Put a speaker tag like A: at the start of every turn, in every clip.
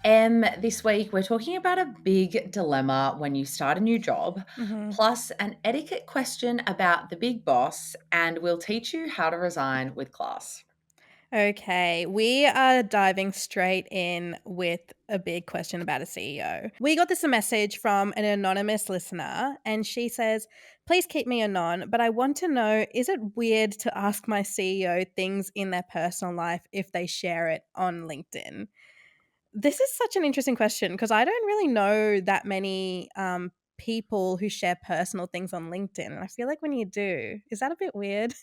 A: This week we're talking about a big dilemma when you start a new job,
B: Hmm.
A: plus an etiquette question about the big boss, and we'll teach you how to resign with class.
B: Okay, we are diving straight in with a big question about a CEO. We got this a message from an anonymous listener, and she says, "Please keep me anon, but I want to know, is it weird to ask my CEO things in their personal life if they share it on LinkedIn?" This is such an interesting question because I don't really know that many people who share personal things on LinkedIn. And I feel like when you do, is that a bit weird?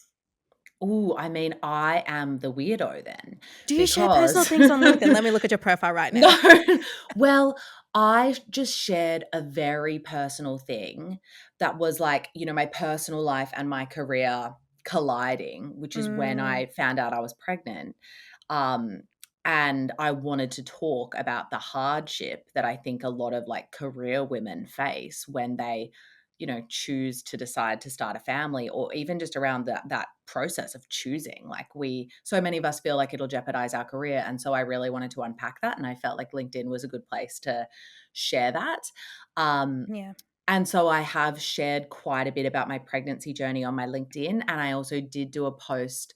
A: Ooh, I mean, I am the weirdo then
B: Do you share personal
A: because
B: things on LinkedIn? Let me look at your profile right
A: no,
B: now.
A: well, I just shared a very personal thing that was like, my personal life and my career colliding, which is when
B: Mm,
A: I found out I was pregnant. Um, and I wanted to talk about the hardship that I think a lot of like career women face when they, choose to decide to start a family, or even just around that process of choosing. Like so many of us feel like it'll jeopardize our career. And so I really wanted to unpack that. And I felt like LinkedIn was a good place to share that. Um,
B: yeah.
A: and so I have shared quite a bit about my pregnancy journey on my LinkedIn. And I also did do a post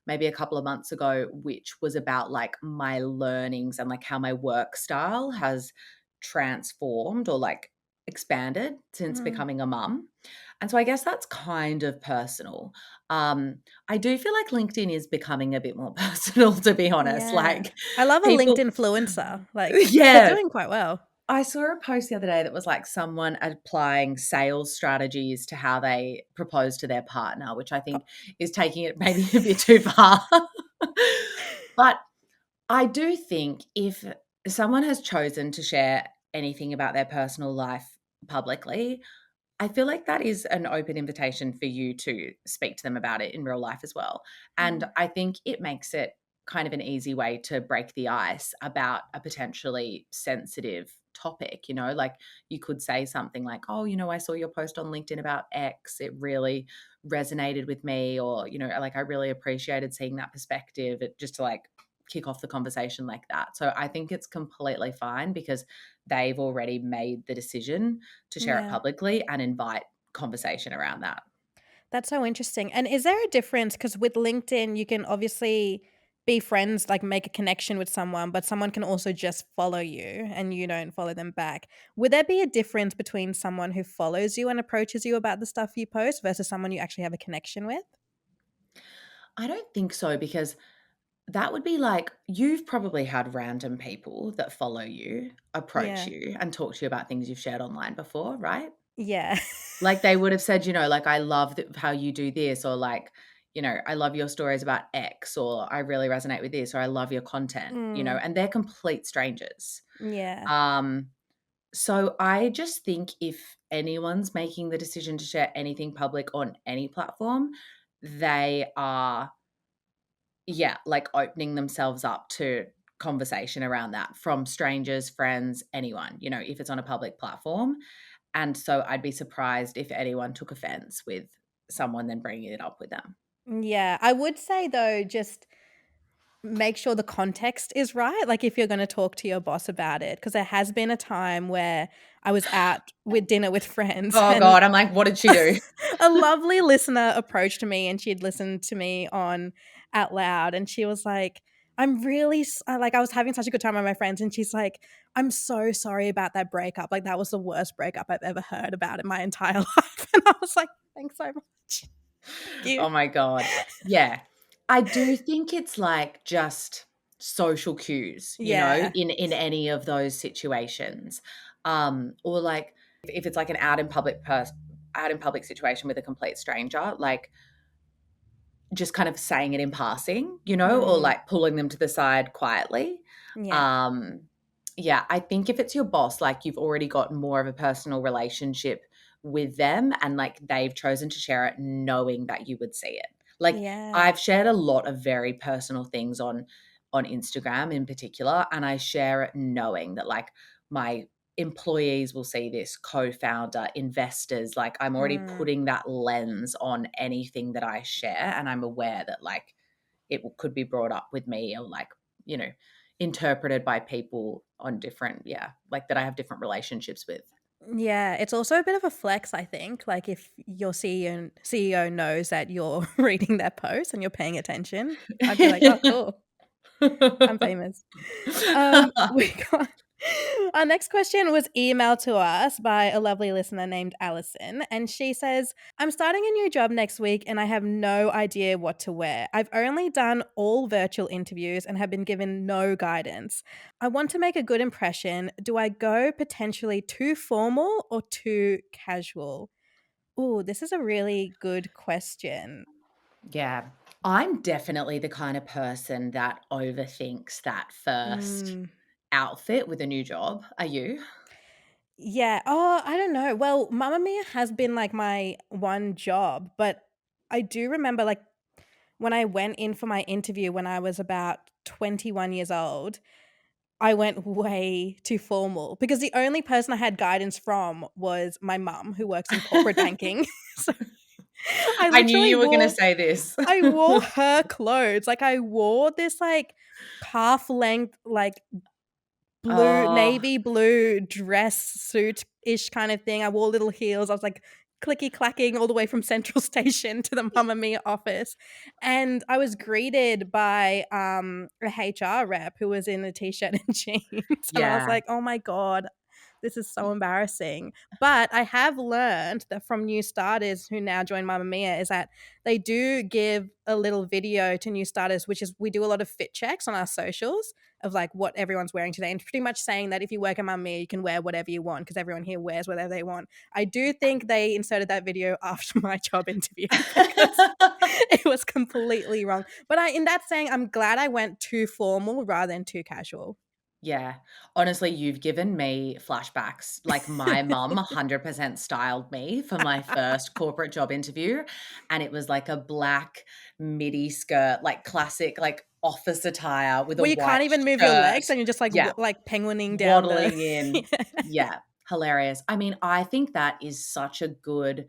A: maybe a couple of months ago, which was about like my learnings and like how my work style has transformed or like expanded since
B: Mm,
A: becoming a mum. And so I guess that's kind of personal. I do feel like LinkedIn is becoming a bit more personal, to be honest.
B: yeah.
A: Like
B: I love a
A: people,
B: LinkedIn influencer. Like, they're
A: yeah,
B: doing quite well.
A: I saw a post the other day that was like someone applying sales strategies to how they propose to their partner, which I
B: Oh,
A: think is taking it maybe a bit too far. But I do think if someone has chosen to share anything about their personal life publicly, I feel like that is an open invitation for you to speak to them about it in real life as well. And
B: mm,
A: I think it makes it kind of an easy way to break the ice about a potentially sensitive topic. Like you could say something like, oh, I saw your post on LinkedIn about X. It really resonated with me. Or, like I really appreciated seeing that perspective. Just to like kick off the conversation like that. So I think it's completely fine because they've already made the decision to share it
B: yeah.
A: publicly and invite conversation around that.
B: That's so interesting. And is there a difference? Because with LinkedIn, you can obviously be friends, like make a connection with someone, but someone can also just follow you and you don't follow them back. Would there be a difference between someone who follows you and approaches you about the stuff you post versus someone you actually have a connection with?
A: I don't think so because that would be like you've probably had random people that follow you approach
B: Yeah.
A: you and talk to you about things you've shared online before, right?
B: Yeah.
A: Like they would have said, like, I love how you do this, or like, I love your stories about X, or I really resonate with this, or I love your content,
B: Mm,
A: and they're complete strangers.
B: yeah.
A: Um, So I just think if anyone's making the decision to share anything public on any platform, they are, yeah, like opening themselves up to conversation around that from strangers, friends, anyone, if it's on a public platform. And so I'd be surprised if anyone took offense with someone then bringing it up with them.
B: Yeah. I would say, though, just make sure the context is right, like, if you're gonna talk to your boss about it, because there has been a time where I was out with dinner with friends
A: Oh
B: and
A: God, I'm like, what did she do?
B: a lovely listener approached me, and she'd listened to me on Out Loud, and she was like, "I'm really like, I was having such a good time with my friends," and she's like, "I'm so sorry about that breakup, like, that was the worst breakup I've ever heard about in my entire life," and I was like, "Thanks so much. Thank you."
A: Oh my God. Yeah. I do think it's like just social cues,
B: Yeah.
A: in any of those situations. Or like if it's like an out in public situation with a complete stranger, like just kind of saying it in passing, or
B: Mm,
A: like pulling them to the side quietly.
B: yeah.
A: Um, yeah, I think if it's your boss, like you've already got more of a personal relationship with them and like they've chosen to share it knowing that you would see it. Like
B: Yeah.
A: I've shared a lot of very personal things on Instagram in particular, and I share it knowing that like my employees will see this, co-founder, investors, like I'm already
B: Mm,
A: putting that lens on anything that I share, and I'm aware that like could be brought up with me, or like, you know, interpreted by people on different, like that I have different relationships with.
B: Yeah, it's also a bit of a flex, I think. Like if your CEO knows that you're reading their post and you're paying attention, I'd be like, "Oh, cool. I'm famous." We got our next question was emailed to us by a lovely listener named Allison, and she says, "I'm starting a new job next week and I have no idea what to wear. I've only done all virtual interviews and have been given no guidance. I want to make a good impression. Do I go potentially too formal or too casual?" Ooh, this is a really good question.
A: Yeah. I'm definitely the kind of person that overthinks that first
B: Mm.
A: outfit with a new job. Are you?
B: Yeah. Oh, I don't know. Well, Mamamia has been like my one job, but I do remember like when I went in for my interview when I was about 21 years old, I went way too formal because the only person I had guidance from was my mum who works in corporate banking. So I
A: I knew
B: literally
A: you were going to
B: wore
A: say this.
B: I wore her clothes. Like I wore this like calf length like blue
A: Oh,
B: navy blue dress suit-ish kind of thing. I wore little heels. I was like clicky clacking all the way from Central Station to the Mamma Mia office. And I was greeted by a HR rep who was in a t-shirt and jeans. And I was
A: yeah.
B: like, oh my God, this is so embarrassing. But I have learned that from new starters who now join Mamma Mia is that they do give a little video to new starters, which is we do a lot of fit checks on our socials of like what everyone's wearing today, and pretty much saying that if you work at Mamma Mia, you can wear whatever you want because everyone here wears whatever they want. I do think they inserted that video after my job interview because it was completely wrong. But in that saying, I'm glad I went too formal rather than too casual.
A: Yeah. Honestly, you've given me flashbacks. Like my mum 100% styled me for my first corporate job interview, and it was like a black midi skirt, like classic like office attire with a
B: Where you
A: white
B: can't even move your
A: shirt.
B: legs and you're just like
A: Yeah,
B: like penguining down the
A: waddling in. Yeah, hilarious. I mean, I think that is such a good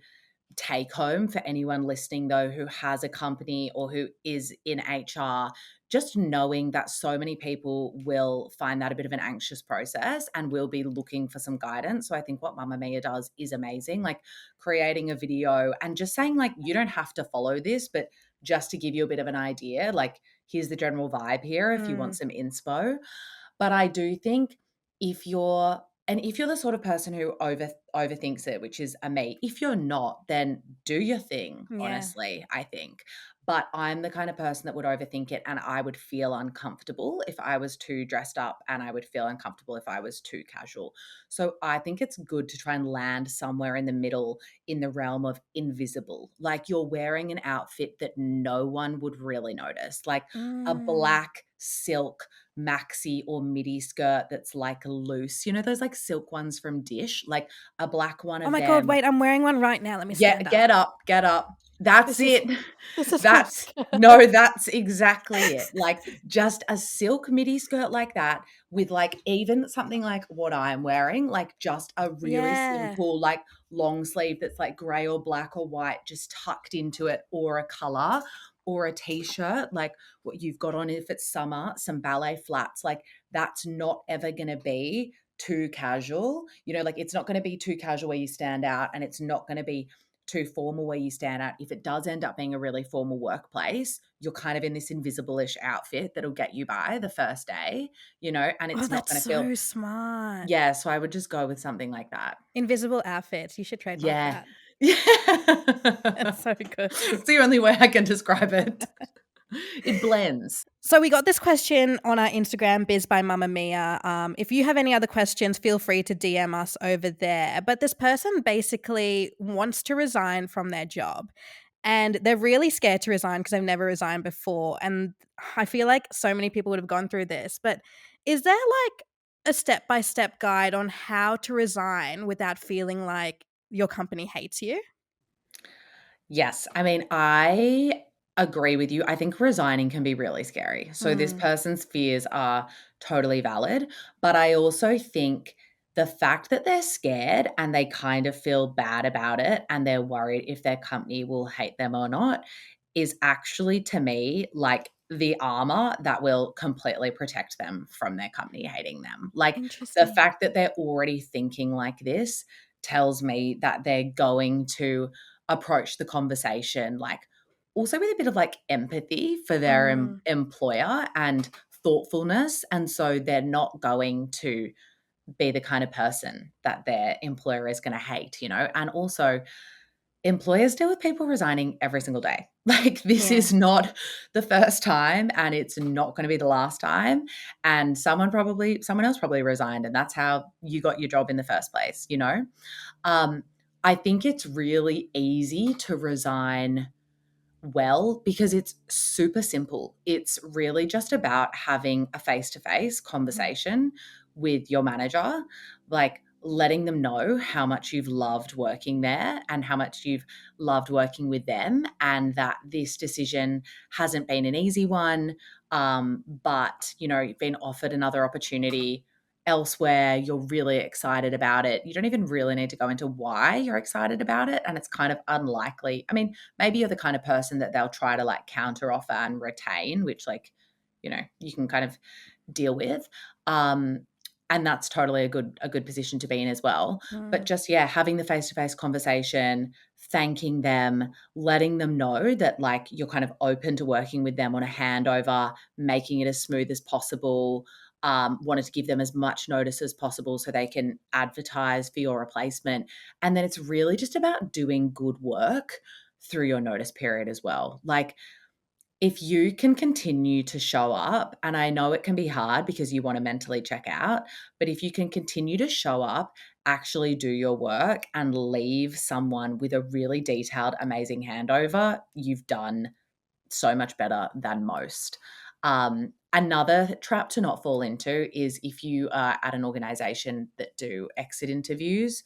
A: take home for anyone listening though who has a company or who is in HR, just knowing that so many people will find that a bit of an anxious process and will be looking for some guidance. So I think what Mamma Mia does is amazing, like creating a video and just saying like you don't have to follow this, but just to give you a bit of an idea, like here's the general vibe here if you want
B: Mm,
A: some inspo. But I do think if you're the sort of person who overthinks it, which is a me, if you're not, then do your thing,
B: yeah.
A: honestly, I think. But I'm the kind of person that would overthink it and I would feel uncomfortable if I was too dressed up and I would feel uncomfortable if I was too casual. So I think it's good to try and land somewhere in the middle in the realm of invisible. Like you're wearing an outfit that no one would really notice, like a
B: Mm.
A: black silk maxi or midi skirt that's like loose. You know those like silk ones from Dish? Like a black one
B: Oh
A: of
B: my God,
A: them.
B: wait, I'm wearing one right now. Let me stand
A: Get
B: up.
A: get up, get up. That's
B: This is
A: it.
B: this is my
A: That's
B: skirt.
A: no, that's exactly it. Like just a silk midi skirt like that with like even something like what I'm wearing, like just a really
B: Yeah.
A: simple like long sleeve that's like gray or black or white just tucked into it, or a color, or a t-shirt like what you've got on if it's summer, some ballet flats. Like that's not ever going to be too casual. Like it's not going to be too casual where you stand out, and it's not going to be too formal where you stand out. If it does end up being a really formal workplace, you're kind of in this invisible-ish outfit that'll get you by the first day, and
B: Oh,
A: it's not
B: that's
A: going to feel,
B: so smart.
A: yeah. So I would just go with something like that.
B: Invisible outfits. You should trademark
A: Yeah.
B: that.
A: Yeah.
B: That's so good.
A: It's the only way I can describe it. It blends.
B: So we got this question on our Instagram, Biz by Mamma Mia. If you have any other questions, feel free to DM us over there. But this person basically wants to resign from their job. And they're really scared to resign because they've never resigned before. And I feel like so many people would have gone through this. But is there like a step-by-step guide on how to resign without feeling like your company hates you?
A: Yes. I mean, I agree with you. I think resigning can be really scary. So this
B: Mm,
A: person's fears are totally valid. But I also think the fact that they're scared and they kind of feel bad about it and they're worried if their company will hate them or not is actually, to me, like the armor that will completely protect them from their company hating them. Like, the
B: Interesting.
A: fact that they're already thinking like this tells me that they're going to approach the conversation like also with a bit of like empathy for their employer and thoughtfulness. And so they're not going to be the kind of person that their employer is going to hate, you know? And also, employers deal with people resigning every single day. Like, this
B: Yeah.
A: is not the first time and it's not going to be the last time. And someone else probably resigned, and that's how you got your job in the first place, you know? I think it's really easy to resign well because it's super simple. It's really just about having a face-to-face conversation with your manager, like letting them know how much you've loved working there and how much you've loved working with them, and that this decision hasn't been an easy one, but you know, you've been offered another opportunity elsewhere, you're really excited about it. You don't even really need to go into why you're excited about it, and it's kind of unlikely. I mean, maybe you're the kind of person that they'll try to like counter offer and retain, which, like, you know, you can kind of deal with. And that's totally a good position to be in as well. But just, yeah, having the face-to-face conversation, thanking them, letting them know that like you're kind of open to working with them on a handover, making it as smooth as possible. Wanted to give them as much notice as possible so they can advertise for your replacement. And then it's really just about doing good work through your notice period as well. Like, if you can continue to show up, and I know it can be hard because you want to mentally check out, but if you can continue to show up, actually do your work, and leave someone with a really detailed, amazing handover, you've done so much better than most. Another trap to not fall into is if you are at an organization that do exit interviews,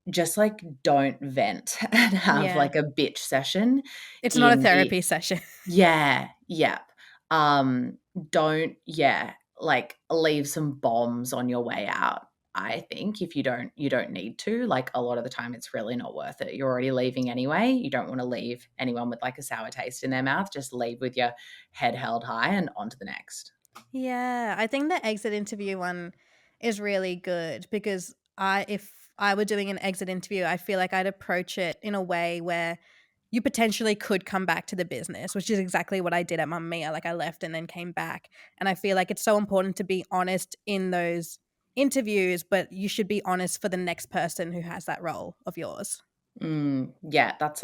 A: just like don't vent and have
B: Yeah.
A: like a bitch session
B: It's not a
A: in the
B: therapy session.
A: yeah, yep. Um, don't like leave some bombs on your way out. I think if you don't need to. Like, a lot of the time it's really not worth it. You're already leaving anyway. You don't want to leave anyone with like a sour taste in their mouth. Just leave with your head held high and on to the next.
B: Yeah, I think the exit interview one is really good because if I were doing an exit interview, I feel like I'd approach it in a way where you potentially could come back to the business, which is exactly what I did at Mamamia. Like, I left and then came back. And I feel like it's so important to be honest in those interviews, but you should be honest for the next person who has that role of yours.
A: Yeah, that's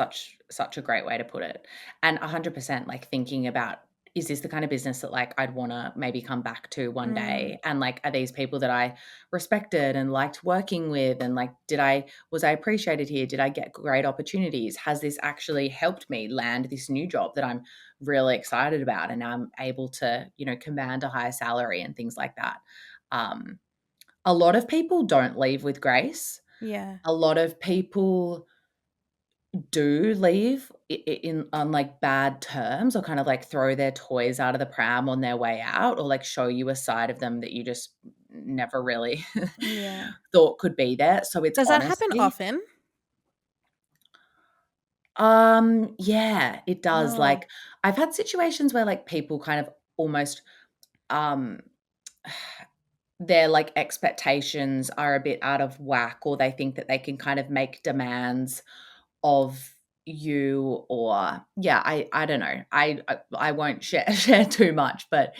A: such a great way to put it. And 100% like thinking about, is this the kind of business that like I'd want to maybe come back to one
B: Mm,
A: day? And like, are these people that I respected and liked working with? And like, was I appreciated here? Did I get great opportunities? Has this actually helped me land this new job that I'm really excited about, and I'm able to, you know, command a higher salary and things like that? Um, a lot of people don't leave with grace.
B: yeah.
A: A lot of people do leave in on like bad terms, or kind of like throw their toys out of the pram on their way out, or like show you a side of them that you just never really
B: Yeah.
A: thought could be there. So it's
B: Does that happen
A: honesty.
B: often?
A: Yeah, it does.
B: Oh,
A: Like, I've had situations where like people kind of almost um their like expectations are a bit out of whack, or they think that they can kind of make demands of you, or yeah, I don't know. I won't share share too much, but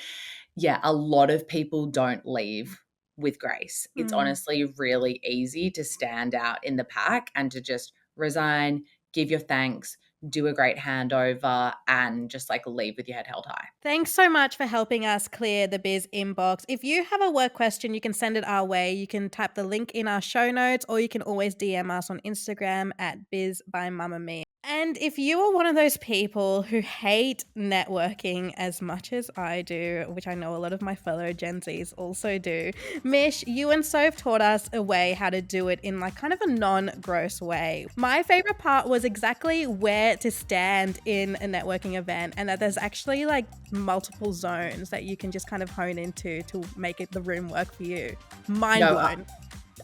A: yeah, a lot of people don't leave with grace. It's
B: mm.
A: honestly really easy to stand out in the pack and to just resign, give your thanks, do a great handover, and just like leave with your head held high.
B: Thanks so much for helping us clear the BIZ inbox. If you have a work question, you can send it our way. You can type the link in our show notes, or you can always DM us on Instagram at Biz by Mamamia. And if you are one of those people who hate networking as much as I do, which I know a lot of my fellow Gen Zs also do, Mish, you and Soph taught us a way how to do it in like kind of a non-gross way. My favorite part was exactly where to stand in a networking event, and that there's actually like multiple zones that you can just kind of hone into to make it the room work for you. Mind
A: No,
B: blown.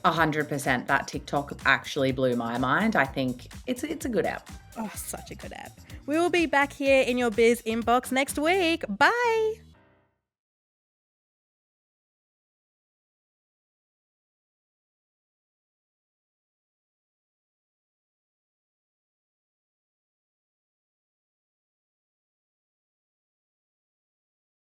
A: 100%. That TikTok actually blew my mind. I think it's a good app.
B: Oh, such a good app. We will be back here in your biz inbox next week. Bye.